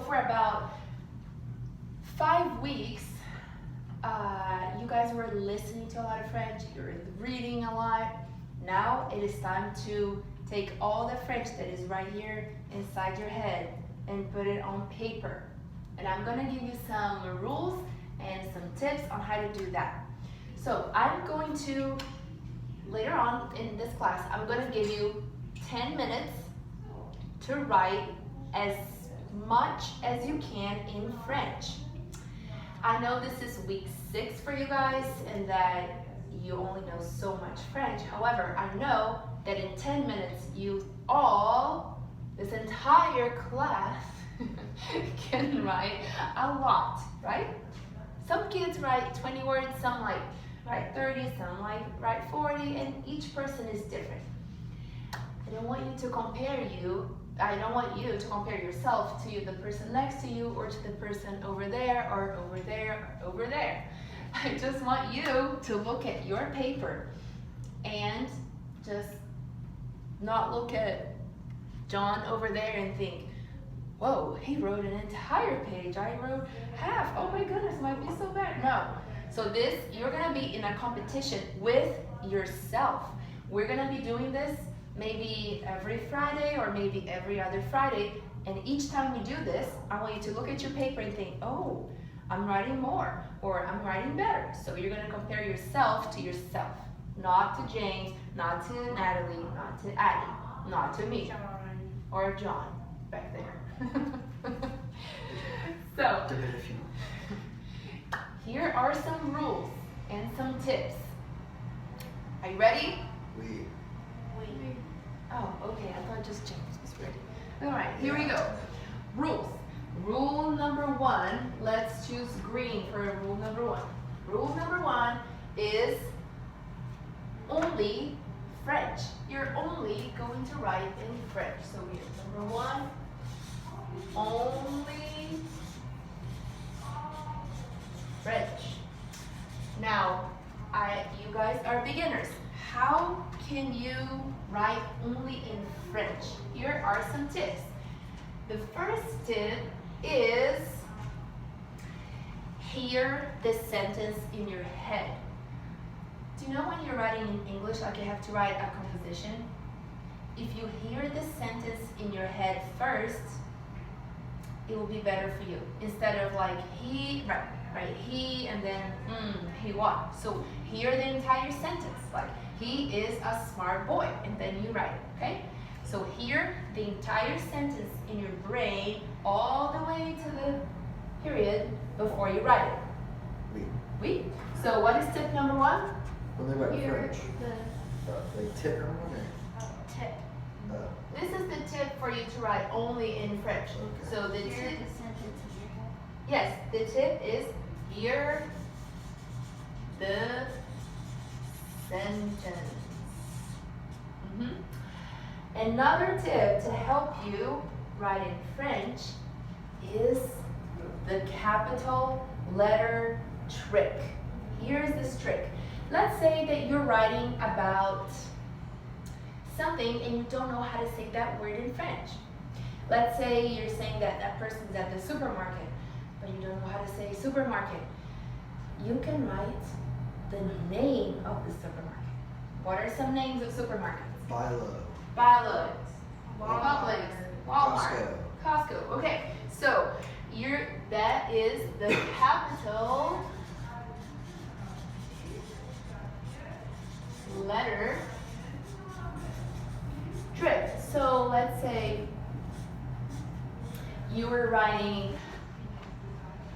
for about 5 weeks, you guys were listening to a lot of French, you were reading a lot. Now it is time to take all the French that is right here inside your head and put it on paper. And I'm gonna give you some rules and some tips on how to do that. So I'm going to, later on in this class, I'm gonna give you 10 minutes to write as much as you can in French. I know this is week 6 for you guys and that you only know so much French. However, I know that in 10 minutes you all, this entire class, can write a lot, right? Some kids write 20 words, some write 30, some write 40, and each person is different. I don't want you to compare yourself to the person next to you or to the person over there or over there or over there. I just want you to look at your paper and just not look at John over there and think, whoa, he wrote an entire page, I wrote half, oh my goodness, might be so bad. No. So this, you're gonna be in a competition with yourself. We're gonna be doing this maybe every Friday or maybe every other Friday, and each time we do this, I want you to look at your paper and think, oh, I'm writing more, or I'm writing better. So you're gonna compare yourself to yourself, not to James, not to Natalie, not to Addie, not to me, or John back there. So, here are some rules and some tips. Are you ready? Oui. Oh, okay, I thought just James was ready. All right, here we go. Rules. Rule number 1, let's choose green for rule number 1. Rule number 1 is only French. You're only going to write in French. So here's number 1, only French. Now, you guys are beginners. How can you write only in French? Here are some tips. The first tip is hear the sentence in your head. Do you know when you're writing in English, like you have to write a composition? If you hear the sentence in your head first, it will be better for you. Instead of like he, right, he, and then he what? So hear the entire sentence, like he is a smart boy, and then you write it, okay? So hear the entire sentence in your brain all the way to the period before you write it. Oui. Oui? So what is tip number 1? When they write Hear French. Like tip number 1 or? Tip. This is the tip for you to write only in French. Okay. So the Hear tip, the sentence in your head. yes, the tip is hear the sentence. Another tip to help you write in French is the capital letter trick. Here's this trick. Let's say that you're writing about something and you don't know how to say that word in French. Let's say you're saying that that person's at the supermarket, but you don't know how to say supermarket. You can write the name of the supermarket. What are some names of supermarkets? Bilo. Publix, Walmart, Costco. Okay, so that is the capital letter trick. So let's say you were writing,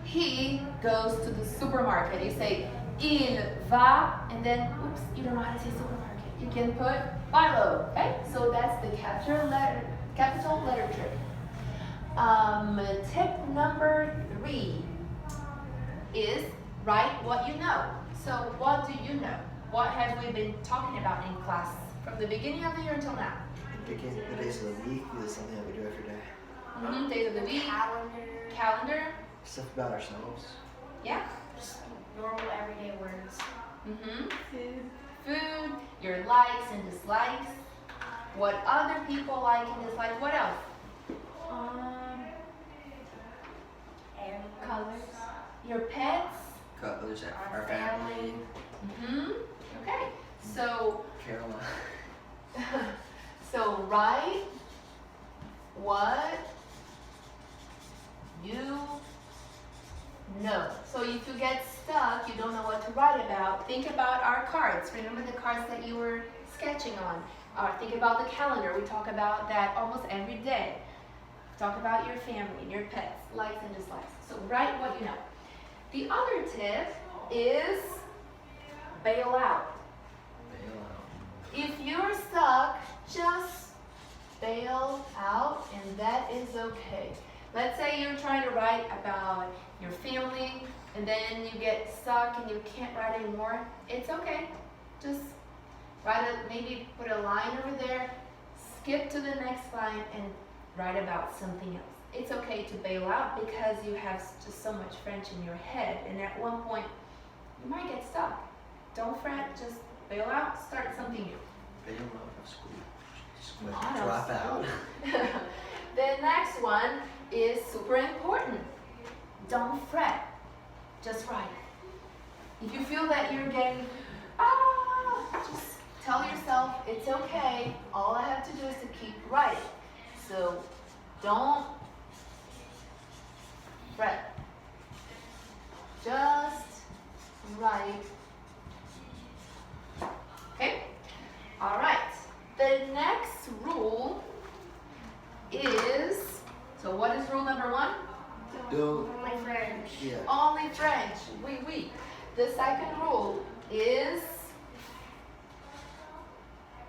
he goes to the supermarket. You say, il va, and then, oops, you don't know how to say supermarket. You can put Bilo, okay? So that's the capital letter trick. Tip number 3 is write what you know. So what do you know? What have we been talking about in class from the beginning of the year until now? The days of the week is something that we do every day. Days of the week, calendar, Stuff about ourselves. yeah. Just normal everyday words. Food, your likes and dislikes, what other people like and dislike. What else? your pets. Others, Our our family. Mm-hmm. Okay. So, Caroline. so write what you know. So if you get stuck, you don't know what to write about, think about our cards. Remember the cards that you were sketching on. Or think about the calendar. We talk about that almost every day. Talk about your family and your pets, likes and dislikes. So write what you know. The other tip is bail out. Bail out. If you're stuck, just bail out, and that is okay. Let's say you're trying to write about your family and then you get stuck and you can't write anymore. It's okay. Just maybe put a line over there, skip to the next line and write about something else. It's okay to bail out because you have just so much French in your head, and at one point you might get stuck. Don't fret, just bail out, start something new. Bail out of school. Out of Drop out. The next one is super important. Don't fret, just write. If you feel that you're getting, just tell yourself it's okay. All I have to do is to keep writing. So don't fret. Just write. Okay? All right. The next rule is, so what is rule number 1? Don't. Only French. Yeah. Only French. Oui, oui. The second rule is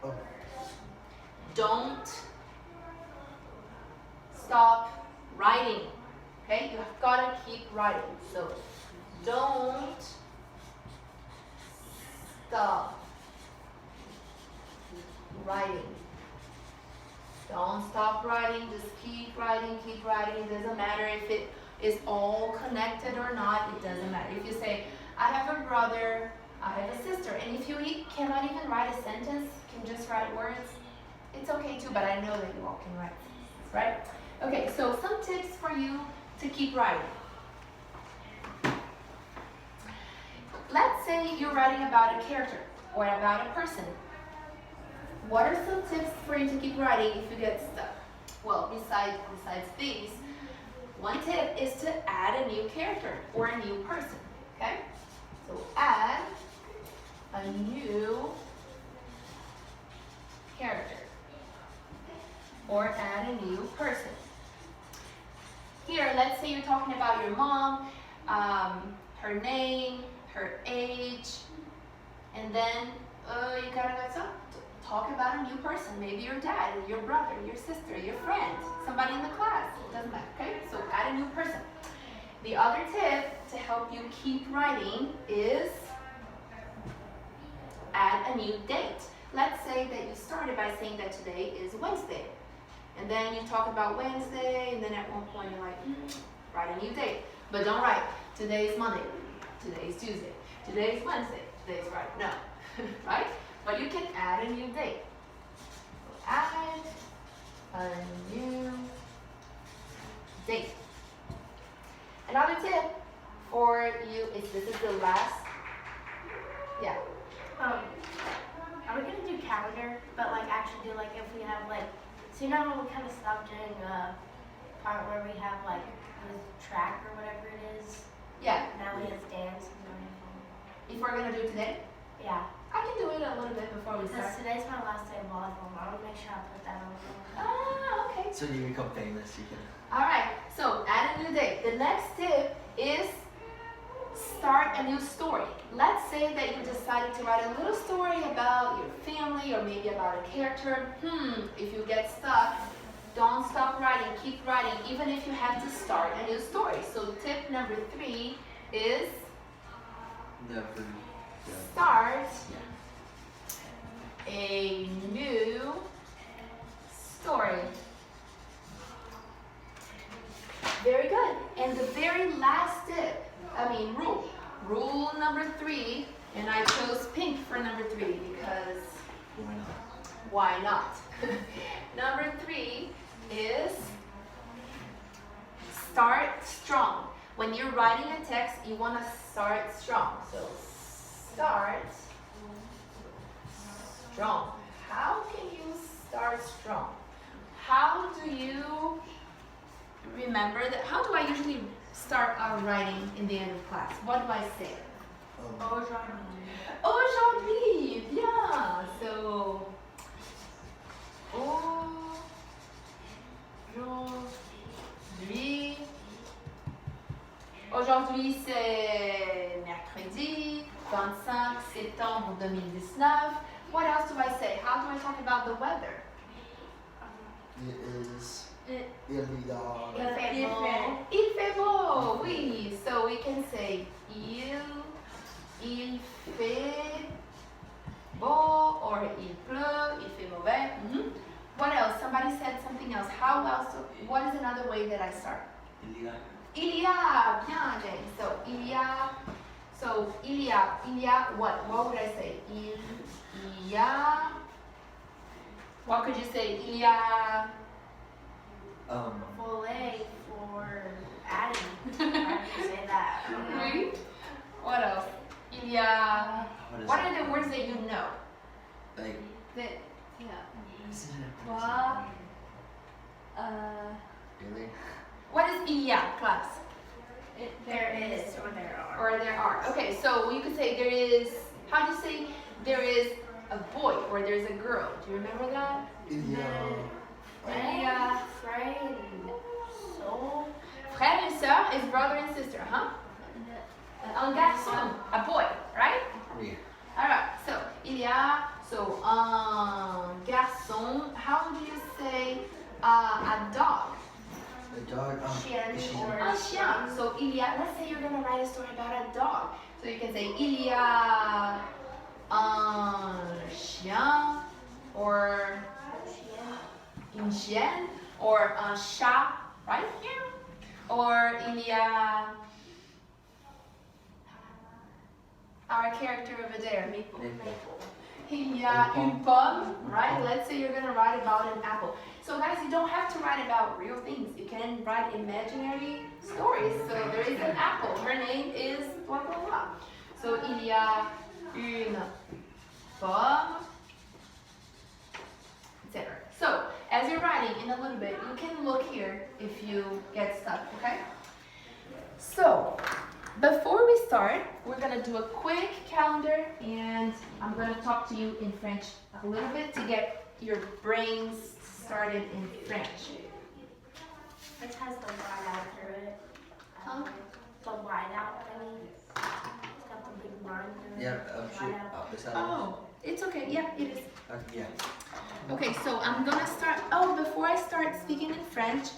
Oh. don't stop writing. Okay? You have got to keep writing. So don't stop writing. Don't stop writing. Just keep writing, keep writing. It doesn't matter if it is all connected or not. It doesn't matter. If you say, I have a brother, I have a sister, and if you cannot even write a sentence, can just write words, it's okay too, but I know that you all can write sentences, right? Okay, so some tips for you to keep writing. Let's say you're writing about a character or about a person. What are some tips for you to keep writing if you get stuck? Well, besides these, one tip is to add a new character or a new person, okay? So add a new character or add a new person. Here, let's say you're talking about your mom, her name, her age, and then you gotta talk about a new person. Maybe your dad, your brother, your sister, your friend, somebody in the class. It doesn't matter, okay? So add a new person. The other tip to help you keep writing is add a new date. Let's say that you started by saying that today is Wednesday. And then you talk about Wednesday, and then at one point you're like, write a new date. But don't write, today is Monday, today is Tuesday, today is Wednesday, today is Friday. No, right? But you can add a new date. So add a new date. Another tip for you is, this is the last, yeah. Are we gonna do calendar, but like actually do like if we have like, so you know how we kind of stopped doing a part where we have like this track or whatever it is? Yeah, Now we just dance and everything. if we're gonna do it today, Yeah. I can do it a little bit before we Because start. today's my last day of volleyball. I want to make sure I put that on. Ah, okay. So you become famous, you can. Alright, so add a new date. The next tip is start a new story. Let's say that you decided to write a little story about your family or maybe about a character. If you get stuck, don't stop writing, keep writing, even if you have to start a new story. So tip number 3 is Never. start a new story. Very good. And the very last tip, rule number 3, and I chose pink for number 3 because Why not? why not? Number 3 is start strong. When you're writing a text, you want to start strong. So start strong. How can you start strong? How do you remember that? How do I usually start writing in the end of class? What do I say? Aujourd'hui, bien. So aujourd'hui. Aujourd'hui, c'est mercredi 25 septembre 2019. What else do I say? How do I talk about the weather? It is. It- Il y a. Il fait beau, oui. So we can say il fait beau or il pleut, il fait mauvais. What else? Somebody said something else. How else? What is another way that I start? Il y a, bien, James. So il y a what? What would I say? Il y a. What could you say? Il y a. Volet for adding. I can say that. Oui. What else? Il y a. What that? are the words that you know? Like. That, yeah. What? What? Really? What is il y a, class? There is or there are. Or there are. Okay, so you could say there is. How do you say there is a boy or there's a girl? Do you remember that? Il y a. Il y a Friend. So. frère et sœur is brother and sister, huh? Un garçon, a boy, right? Oui. Alright, so il y a, so un garçon. How do you say a dog? A dog. Chien or- Un chien. So il y a, let's say you're gonna write a story about a dog. So you can say il y a un chien or une chienne or un chat, right? Or il y a our character over there. Il y a une pomme, right? Let's say you're gonna write about an apple. So guys, you don't have to write about real things. You can write imaginary stories. So there is an apple. Her name is blah blah blah. So il y a une pomme, etc. So as you're writing in a little bit, you can look here if you get stuck, okay? So before we start, we're gonna do a quick calendar and I'm gonna talk to you in French a little bit to get your brains started in French. It has the white out through it. Huh? The white out, I mean. It's got the big line through it. Yeah, shoot. White out. Beside Oh, it's okay. Yeah, it is. Yeah. Okay, so I'm gonna start. Oh, before I start speaking in French,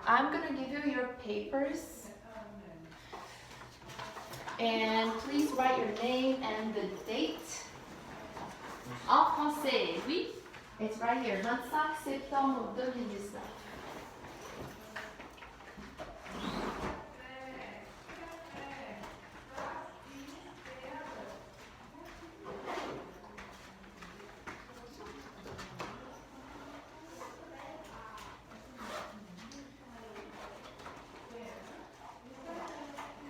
I'm gonna give you your papers. And please write your name and the date. En français, oui. It's right here, 25 septembre 2019.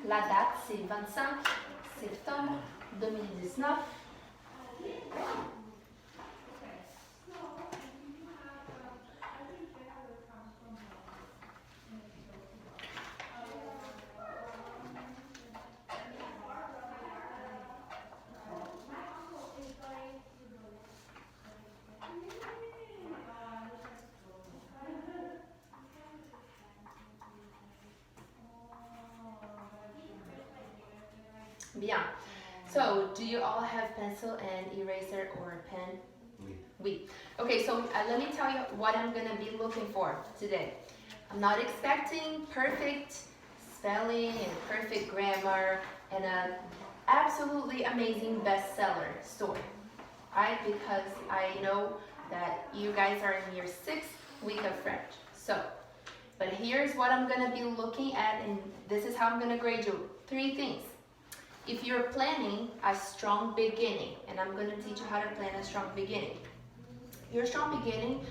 La date, c'est 25 septembre 2019. Bien. So, do you all have pencil and eraser or a pen? Oui. Oui. Okay, so let me tell you what I'm gonna be looking for today. I'm not expecting perfect spelling and perfect grammar and a absolutely amazing bestseller story, right? Because I know that you guys are in your 6th week of French. So, but here's what I'm gonna be looking at, and this is how I'm gonna grade you. 3 things. If you're planning a strong beginning, and I'm going to teach you how to plan a strong beginning. Your strong beginning,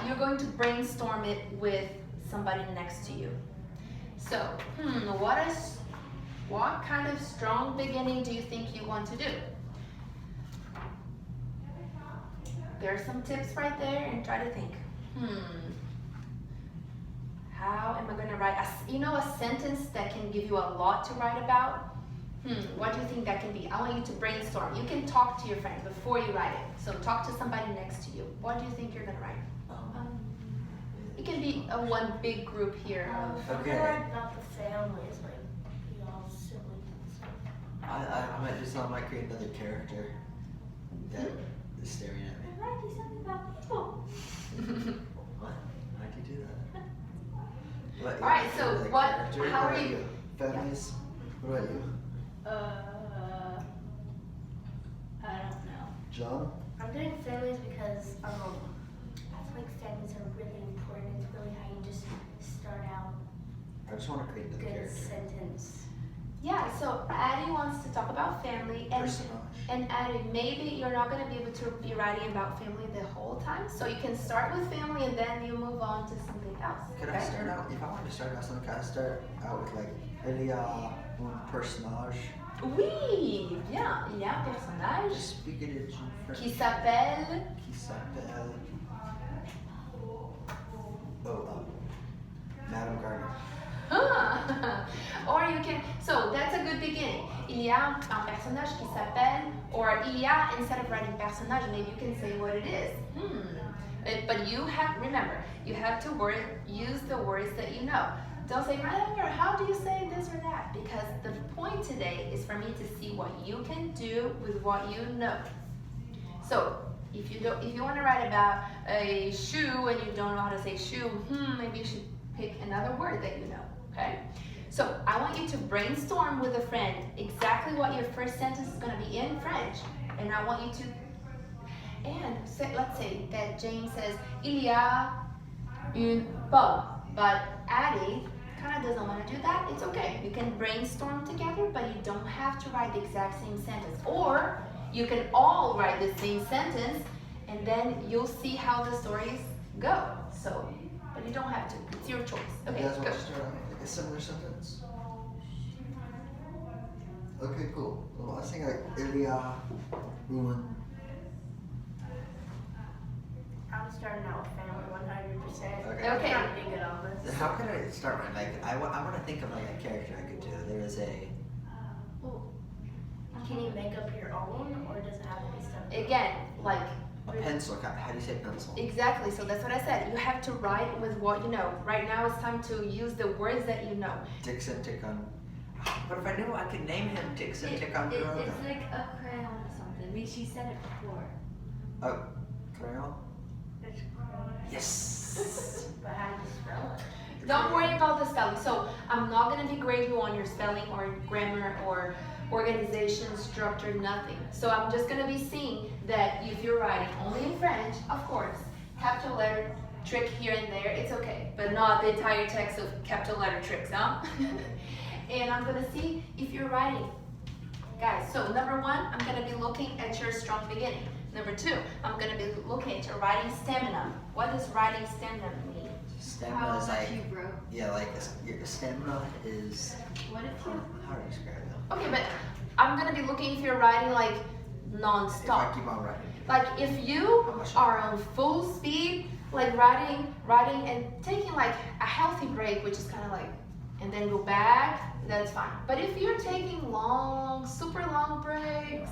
you're going to brainstorm it with somebody next to you. So, what kind of strong beginning do you think you want to do? There are some tips right there, and try to think. How am I going to write a sentence that can give you a lot to write about? What do you think that can be? I want you to brainstorm. You can talk to your friend before you write it. So talk to somebody next to you. What do you think you're going to write? It can be a one big group here of. Okay. About the families, like y'all siblings. I might just, I might create another character that is staring at me. I might do something about people. What? How'd you do that? What, All right, so like what? character? How What are about you? Families? What about you? I don't know. John? I'm doing families because I feel like families are really important. It's really how you just start out I just want to create another good character. sentence. Yeah, so Addie wants to talk about family, and Addie, maybe you're not going to be able to be writing about family the whole time, so you can start with family and then you move on to something else. Could I start out, if I wanted to start out something, could I start out with like, un personnage? Oui, bien, il y a un personnage Just speak it in French. qui s'appelle. Qui s'appelle. Madame Gardner. Or you can, so that's a good beginning. Il y a un personnage qui s'appelle, or il y a, instead of writing personnage, maybe you can say what it is. But you have, remember, you have to use the words that you know. Don't say, how do you say this or that? Because the point today is for me to see what you can do with what you know. So if you want to write about a shoe and you don't know how to say shoe, maybe you should pick another word that you know. Okay? So I want you to brainstorm with a friend exactly what your first sentence is going to be in French, and I want you to. And let's say that James says, il y a une pomme, but Addie kind of doesn't want to do that. It's okay. You can brainstorm together, but you don't have to write the exact same sentence. Or you can all write the same sentence, and then you'll see how the stories go. So, but you don't have to. It's your choice. Okay, You guys want go. to start out with like a similar sentence? Okay, cool. Well, I was thinking like, il y a une. I'm starting out with family 100%. Okay. Okay. I'm pretty good on this. How can I start my, like, I want to think of like a character I could do. There is a. Can you make up your own, or does it have to be something? Again, like. A pencil. How do you say pencil? Exactly, so that's what I said. You have to write with what you know. Right now it's time to use the words that you know. Dixon Tickon. What if I knew I could name him Dixon Tickon? It's like a crayon or something. I mean, she said it before. Oh, crayon? It's Yes! but how do you spell it? Don't worry about the spelling. So I'm not going to degrade you on your spelling or grammar or organization, structure, nothing. So I'm just going to be seeing that if you're writing only in French, of course, capital letter trick here and there, it's okay. But not the entire text of capital letter tricks, huh? And I'm going to see if you're writing. Guys, so number one, I'm going to be looking at your strong beginning. Number two, I'm going to be looking at your writing stamina. What does writing stamina mean? Stamina How is much like, you wrote. yeah, like your stamina is, What if you? how do I describe it? Okay, but I'm going to be looking if you're writing like If I non-stop. keep on writing. Like if you are on full speed, like writing and taking like a healthy break, which is kind of like, and then go back, that's fine. But if you're taking long, super long breaks,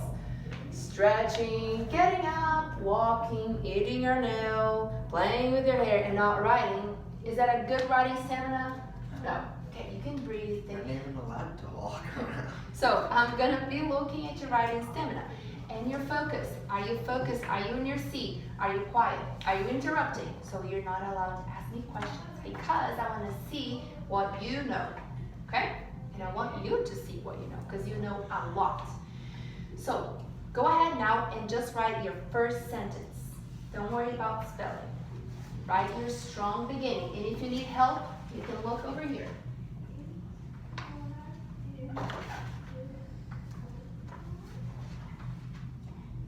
stretching, getting up, walking, eating your nail, playing with your hair, and not writing, is that a good writing stamina? No. Okay, you can breathe. I'm not even allowed to walk around. So I'm gonna be looking at your writing stamina and your focus. Are you focused? Are you in your seat? Are you quiet? Are you interrupting? So you're not allowed to ask me questions because I want to see what you know, okay? And I want you to see what you know because you know a lot. So go ahead now and just write your first sentence. Don't worry about spelling. Write your strong beginning. And if you need help, you can look over here.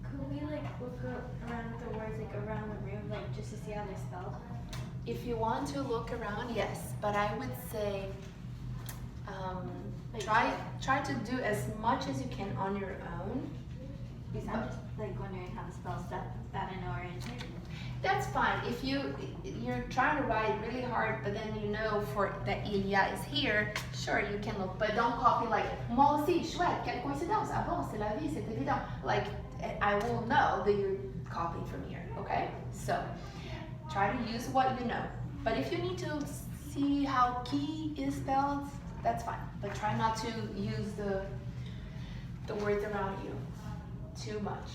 Could we like look around at the words like around the room, like just to see how they're spelled? If you want to look around, yes, but I would say try to do as much as you can on your own. Because I'm just like wondering how to spell stuff that I know already. That's fine. If you're trying to write really hard, but then you know for that Ilia is here, sure you can look, but don't copy like moi aussi, chouette, quelle coïncidence. Ah bon, c'est la vie, c'est évident. Like I will know that you're copying from here. Okay, so try to use what you know. But if you need to see how key is spelled, that's fine. But try not to use the words around you too much.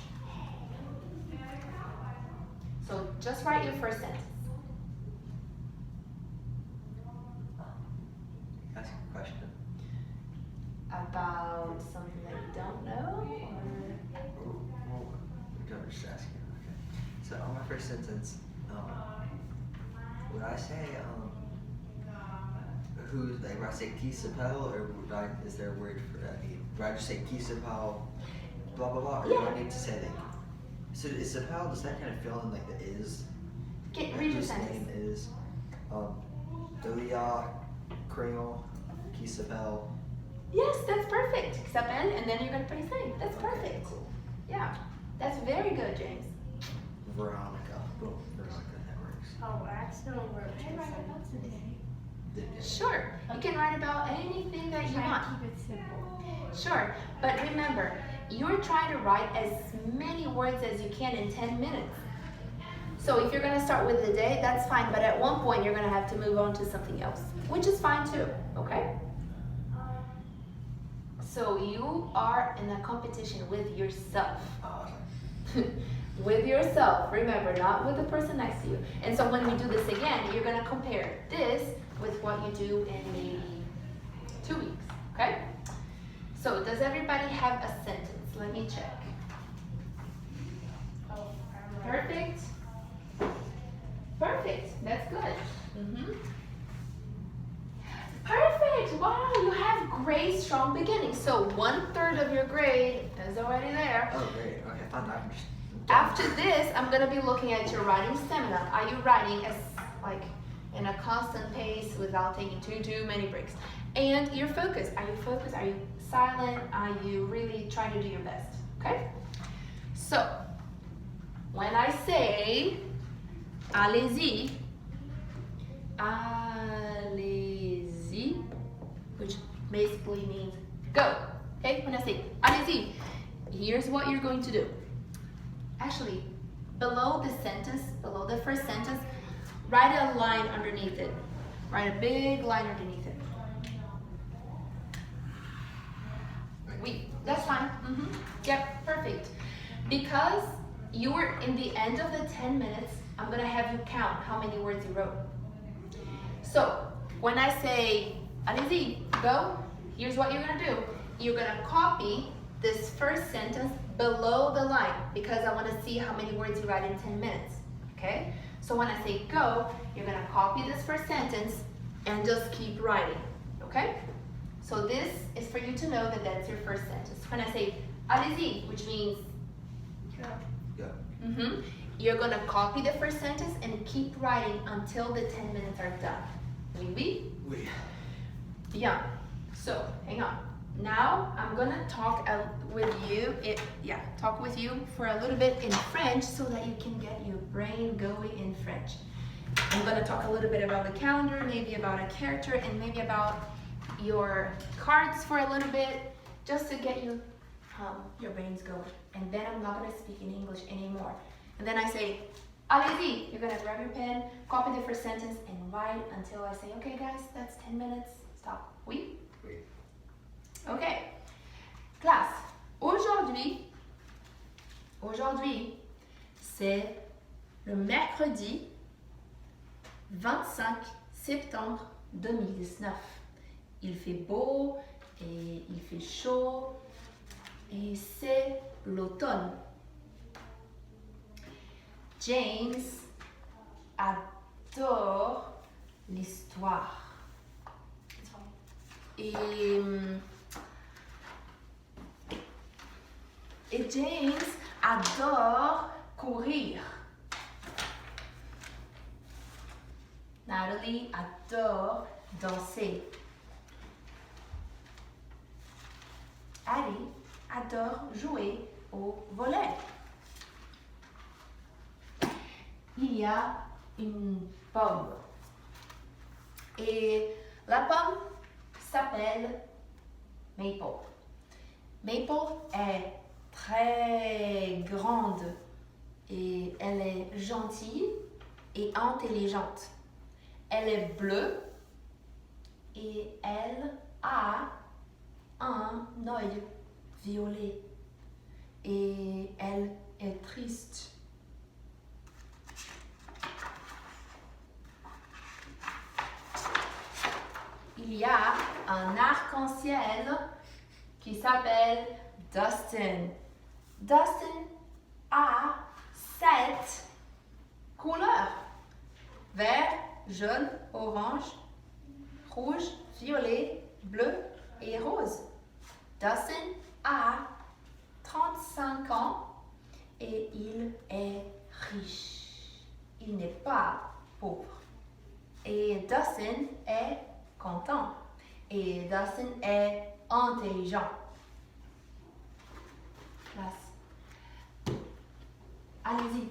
So just write your first sentence. Ask a question. About something that you don't know? I'm just asking. Okay. So on my first sentence, would I say who's like would I say qui s'appelle or is there a word for that? Would I just say qui s'appelle blah blah blah or do I need to say like so is s'appelle does that kind of fill in like the is? Read your whose sentence. name is Delia Crayon qui s'appelle. Yes, that's perfect. S'appelle, and then you're gonna put his name. That's Okay, perfect. cool. Yeah, that's very good, James. Veronica. Boom. Veronica, that works. Oh, I accidentally wrote I two write sentences. about today. Sure, you can write about anything that you Try want. to keep it simple. Sure, but remember, you're trying to write as many words as you can in 10 minutes. So if you're gonna start with the day, that's fine, but at one point you're gonna have to move on to something else, which is fine too, okay? So you are in a competition with yourself. With yourself, remember, not with the person next to you. And so when we do this again, you're gonna compare this with what you do in maybe 2 weeks, okay? So does everybody have a sentence? Let me check. Oh, I'm right. Perfect. Perfect, that's good. Perfect, wow, you have great strong beginning. So 1/3 of your grade is already there. Oh great. Okay, fine. I'm just After this, I'm gonna be looking at your writing stamina. Are you writing as like in a constant pace without taking too many breaks? And your focus. Are you focused? Are you silent? Are you really trying to do your best? Okay? So, when I say allez-y, allez-y, which basically means go. Okay? When I say allez-y, here's what you're going to do. Actually, below the sentence, below the first sentence, write a line underneath it. Write a big line underneath it. That's fine. Yep, perfect. Because you were in the end of the 10 minutes, I'm gonna have you count how many words you wrote. So, when I say, allez-y, go, here's what you're gonna do. You're gonna copy this first sentence below the line because I want to see how many words you write in 10 minutes, okay? So when I say go, you're gonna copy this first sentence and just keep writing, okay? So this is for you to know that that's your first sentence. When I say allez-y, which means go. You're gonna copy the first sentence and keep writing until the 10 minutes are done. Oui? Oui. Bien. So, hang on. Now I'm gonna talk with you. Talk with you for a little bit in French so that you can get your brain going in French. I'm gonna talk a little bit about the calendar, maybe about a character, and maybe about your cards for a little bit, just to get your brains going. And then I'm not gonna speak in English anymore. And then I say, allez-y. You're gonna grab your pen, copy the first sentence, and write until I say, okay, guys, that's 10 minutes. Stop. Oui? Oui. Ok, classe, aujourd'hui, c'est le mercredi 25 septembre 2019. Il fait beau et il fait chaud et c'est l'automne. James adore l'histoire. Et James adore courir. Natalie adore danser. adore jouer au volet. Il y a une pomme. Et la pomme s'appelle Maple. Maple est très grande et elle est gentille et intelligente. Elle est bleue et elle a un œil violet et elle est triste. Il y a un arc-en-ciel qui s'appelle Dustin. Dustin a 7 couleurs. Vert, jaune, orange, rouge, violet, bleu et rose. Dustin a 35 ans et il est riche. Il n'est pas pauvre. Et Dustin est content. Et Dustin est intelligent. Classe. Allez-y.